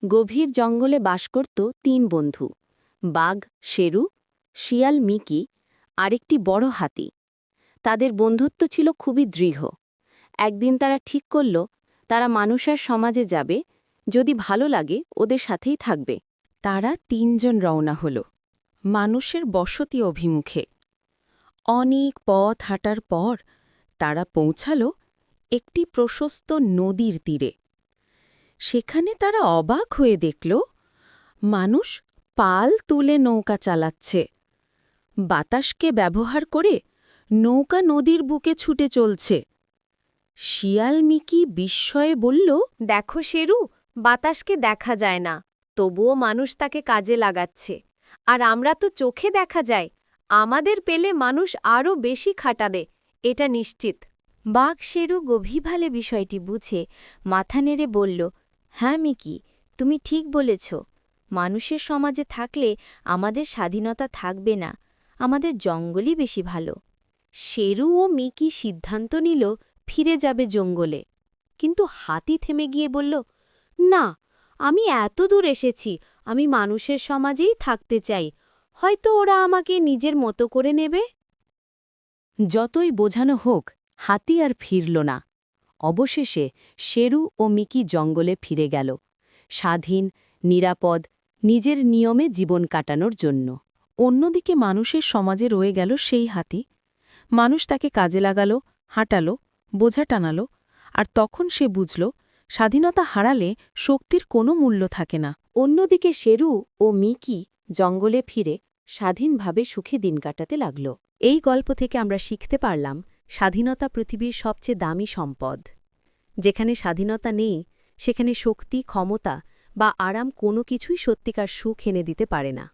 গভীর জঙ্গলে বাস করত ৩ বন্ধু, বাঘ শেরু, শিয়াল মিকি, আরেকটি বড় হাতি। তাদের বন্ধুত্ব ছিল খুবই দৃঢ়। একদিন তারা ঠিক করল, তারা মানুষের সমাজে যাবে, যদি ভালো লাগে ওদের সাথেই থাকবে। তারা ৩ জন রওনা হল মানুষের বসতি অভিমুখে। অনেক পথ হাঁটার পর তারা পৌঁছাল একটি প্রশস্ত নদীর তীরে। সেখানে তারা অবাক হয়ে দেখল, মানুষ পাল তুলে নৌকা চালাচ্ছে। বাতাসকে ব্যবহার করে নৌকা নদীর বুকে ছুটে চলছে। শিয়াল মিকি বিস্ময়ে বলল, দেখো শেরু, বাতাসকে দেখা যায় না, তবুও মানুষ তাকে কাজে লাগাচ্ছে। আর আমরা তো চোখে দেখা যায়, আমাদের পেলে মানুষ আরও বেশি খাটাবে, এটা নিশ্চিত। বাঘ শেরু গভীরভাবে বিষয়টি বুঝে মাথা নেড়ে বলল, হ্যাঁ মিকি, তুমি ঠিক বলেছ। মানুষের সমাজে থাকলে আমাদের স্বাধীনতা থাকবে না, আমাদের জঙ্গলই বেশি ভালো। শেরু ও মিকি সিদ্ধান্ত নিল ফিরে যাবে জঙ্গলে। কিন্তু হাতি থেমে গিয়ে বলল, না, আমি এত দূর এসেছি, আমি মানুষের সমাজেই থাকতে চাই, হয়তো ওরা আমাকে নিজের মতো করে নেবে। যতই বোঝানো হোক, হাতি আর ফিরল না। অবশেষে শেরু ও মিকি জঙ্গলে ফিরে গেল, স্বাধীন, নিরাপদ, নিজের নিয়মে জীবন কাটানোর জন্য। অন্যদিকে মানুষের সমাজে রয়ে গেল সেই হাতি। মানুষ তাকে কাজে লাগালো, হাঁটালো, বোঝা টানালো, আর তখন সে বুঝল, স্বাধীনতা হারালে শক্তির কোনো মূল্য থাকে না। অন্যদিকে শেরু ও মিকি জঙ্গলে ফিরে স্বাধীনভাবে সুখে দিন কাটাতে লাগল। এই গল্প থেকে আমরা শিখতে পারলাম, স্বাধীনতা পৃথিবীর সবচেয়ে দামি সম্পদ। যেখানে স্বাধীনতা নেই, সেখানে শক্তি, ক্ষমতা বা আরাম কোনো কিছুই সত্যিকার সুখ এনে দিতে পারে না।